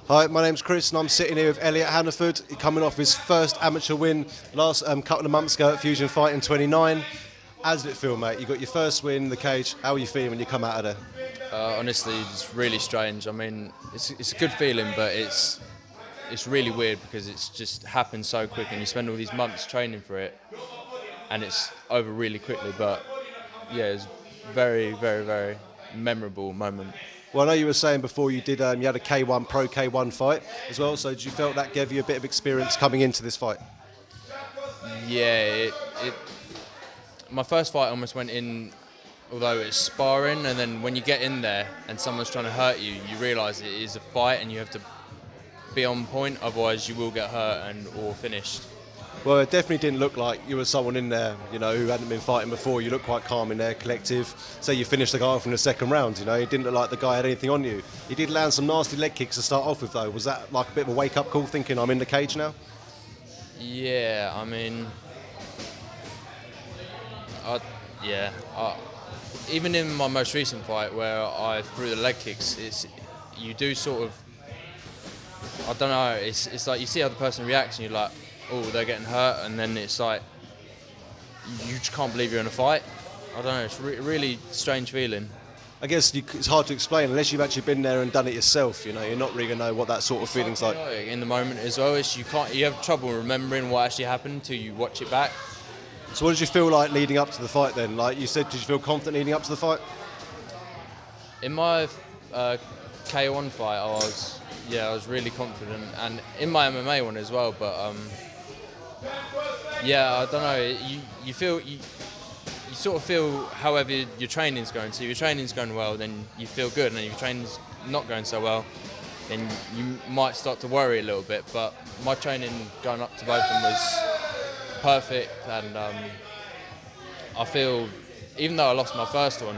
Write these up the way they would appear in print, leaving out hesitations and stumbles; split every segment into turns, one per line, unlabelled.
Hi, my name's Chris and I'm sitting here with Elliott Hannaford, coming off his first amateur win last couple of months ago at Fusion Fight in 29. How did it feel, mate? You got your first win in the cage. How are you feeling when you come out of there?
Honestly, it's really strange. I mean, it's a good feeling, but it's really weird because it's just happened so quick and you spend all these months training for it and it's over really quickly. But yeah, it's very, very, very memorable moment.
Well, I know you were saying before you did, you had a K1, pro K1 fight as well, so did you feel that gave you a bit of experience coming into this fight?
Yeah, my first fight almost went in, although it's sparring, and then when you get in there and someone's trying to hurt you, you realise it is a fight and you have to be on point, otherwise you will get hurt or finished.
Well, it definitely didn't look like you were someone in there, you know, who hadn't been fighting before. You looked quite calm in there, collective. Say you finished the guy off in the second round, you know, it didn't look like the guy had anything on you. He did land some nasty leg kicks to start off with, though. Was that like a bit of a wake-up call, thinking I'm in the cage now?
Yeah, I mean, even in my most recent fight where I threw the leg kicks, you do sort of, I don't know, it's like you see how the person reacts and you're like, oh, they're getting hurt, and then it's like, you just can't believe you're in a fight. I don't know, it's a really strange feeling.
I guess it's hard to explain unless you've actually been there and done it yourself, you know, you're not really going to know what that sort of feeling's like.
In the moment as well, you have trouble remembering what actually happened until you watch it back.
So what did you feel like leading up to the fight then? Like you said, did you feel confident leading up to the fight?
In my K1 fight, I was really confident, and in my MMA one as well, but yeah, I don't know. You sort of feel however your training's going. So if your training's going well, then you feel good, and if your training's not going so well, then you might start to worry a little bit. But my training going up to both of them was perfect, and I feel, even though I lost my first one,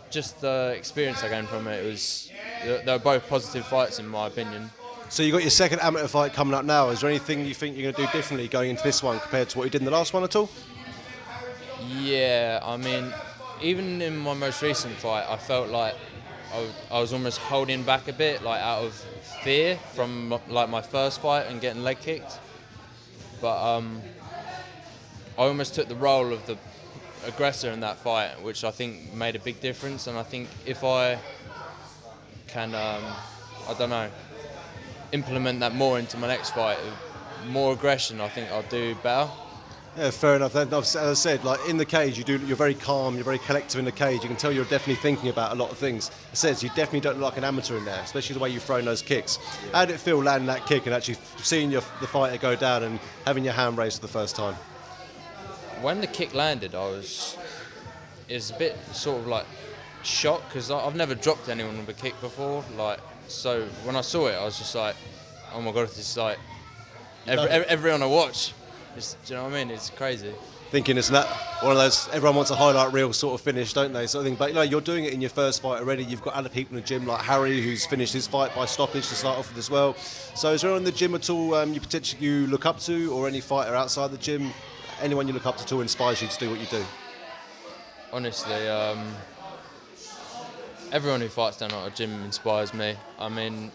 just the experience I gained from it they were both positive fights in my opinion.
So you got your second amateur fight coming up now. Is there anything you think you're going to do differently going into this one compared to what you did in the last one at all?
Yeah, I mean, even in my most recent fight, I felt like I was almost holding back a bit, like out of fear from like my first fight and getting leg kicked. But I almost took the role of the aggressor in that fight, which I think made a big difference. And I think if I can, I don't know, implement that more into my next fight, more aggression, I think I'll do better.
Yeah, fair enough. As I said, like in the cage, you're very calm, you're very collective in the cage. You can tell you're definitely thinking about a lot of things. It says you definitely don't look like an amateur in there, especially the way you've thrown those kicks. Yeah. How did it feel landing that kick and actually seeing the fighter go down and having your hand raised for the first time?
When the kick landed, it was a bit sort of like shocked because I've never dropped anyone with a kick before. So when I saw it, I was just like, oh my God, it's like everyone I watch. Do you know what I mean? It's crazy.
Thinking it's not one of those, everyone wants a highlight reel sort of finish, don't they? Sort of thing. But you know, you're doing it in your first fight already. You've got other people in the gym like Harry, who's finished his fight by stoppage to start off with as well. So is there anyone in the gym at all you look up to, or any fighter outside the gym? Anyone you look up to at all inspires you to do what you do?
Honestly, everyone who fights down at a gym inspires me. I mean,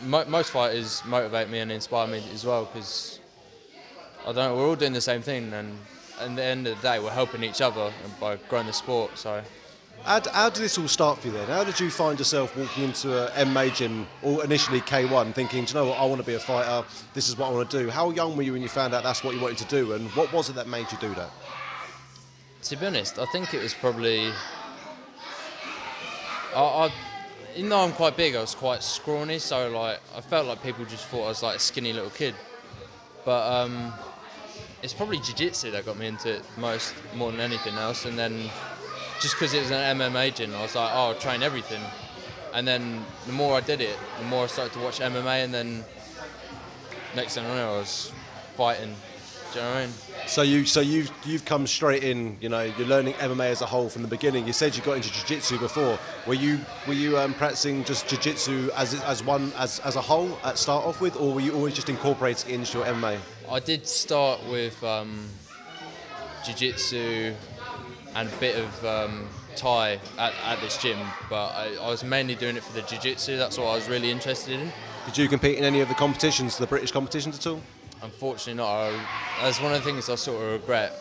most fighters motivate me and inspire me as well because, I don't know, we're all doing the same thing, and at the end of the day, we're helping each other by growing the sport. So,
how did this all start for you then? How did you find yourself walking into an MMA gym, or initially K1, thinking, do you know what, I want to be a fighter, this is what I want to do? How young were you when you found out that's what you wanted to do, and what was it that made you do that?
To be honest, I think it was probably, even though I'm quite big, I was quite scrawny, so like I felt like people just thought I was like a skinny little kid. But it's probably Jiu-Jitsu that got me into it more than anything else. And then just because it was an MMA gym, I was like, oh, I'll train everything. And then the more I did it, the more I started to watch MMA, and then next thing I know, I was fighting. Do you know what I mean?
So you've come straight in. You know, you're learning MMA as a whole from the beginning. You said you got into jiu-jitsu before. Were you practicing just jiu-jitsu as a whole at start off with, or were you always just incorporating it into your MMA?
I did start with jiu-jitsu and a bit of Thai at this gym, but I was mainly doing it for the Jiu-Jitsu. That's what I was really interested in.
Did you compete in any of the competitions, the British competitions at all?
Unfortunately not. That's one of the things I sort of regret,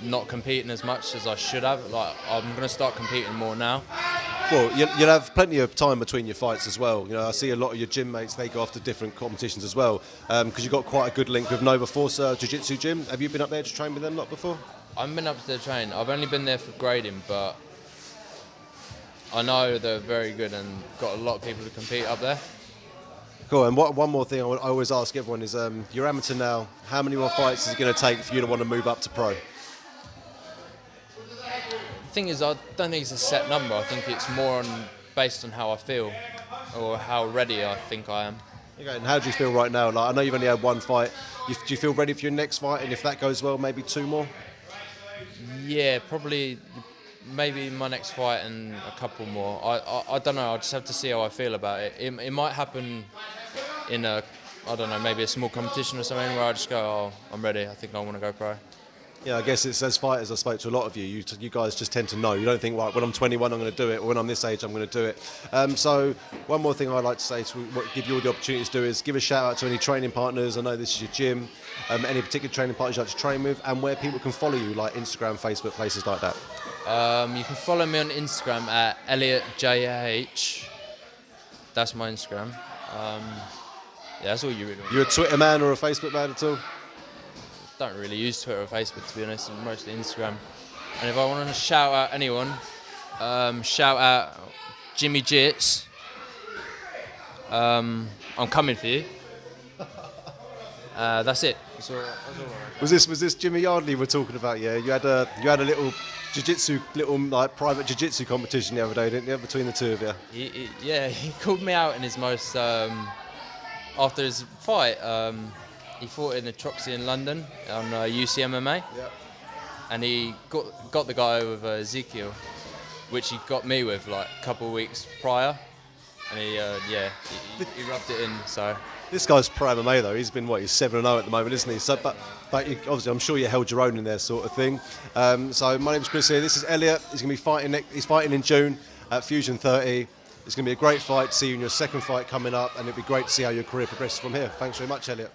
not competing as much as I should have. Like, I'm going to start competing more now.
Well, you'll have plenty of time between your fights as well. You know, I see a lot of your gym mates, they go off to different competitions as well, because you've got quite a good link with Nova Forza Jiu-Jitsu gym. Have you been up there to train with them lot before?
I haven't been up to the train. I've only been there for grading, but I know they're very good and got a lot of people to compete up there.
Cool, and one more thing I always ask everyone is, you're amateur now, how many more fights is it going to take for you to want to move up to pro?
The thing is, I don't think it's a set number. I think it's more based on how I feel or how ready I think I am.
Okay, and how do you feel right now? Like, I know you've only had one fight. Do you feel ready for your next fight? And if that goes well, maybe 2 more?
Yeah, probably, maybe my next fight and a couple more. I don't know. I just have to see how I feel about it. It might happen in I don't know, maybe a small competition or something where I just go, oh, I'm ready. I think I want to go pro.
Yeah, I guess it's as fighters, I spoke to a lot of you. You guys just tend to know. You don't think, right, when I'm 21, I'm going to do it, or when I'm this age, I'm going to do it. So one more thing I'd like to say to give you all the opportunity to do is give a shout out to any training partners. I know this is your gym. Any particular training partners you like to train with, and where people can follow you, like Instagram, Facebook, places like that.
You can follow me on Instagram at ElliotJH. That's my Instagram. Yeah, that's all you really want.
You a Twitter man or a Facebook man at all?
Don't really use Twitter or Facebook, to be honest, mostly Instagram. And if I want to shout out anyone, shout out Jimmy Jits. I'm coming for you. That's it. That's all right.
Was this Jimmy Yardley we're talking about? Yeah, you had a little jiu-jitsu, like private jiu-jitsu competition the other day, didn't you? Between the two of you.
He called me out in his most after his fight. He fought in the Troxy in London on UCMMA,
Yep.
and he got the guy with Ezekiel, which he got me with like a couple of weeks prior, and he rubbed it in. So
This guy's pro MMA though. He's been he's 7-0 at the moment, isn't he? So, but obviously, I'm sure you held your own in there, sort of thing. So my name's Chris here. This is Elliott. He's going to be fighting. He's fighting in June at Fusion 30. It's going to be a great fight to see you in your second fight coming up, and it'd be great to see how your career progresses from here. Thanks very much, Elliott.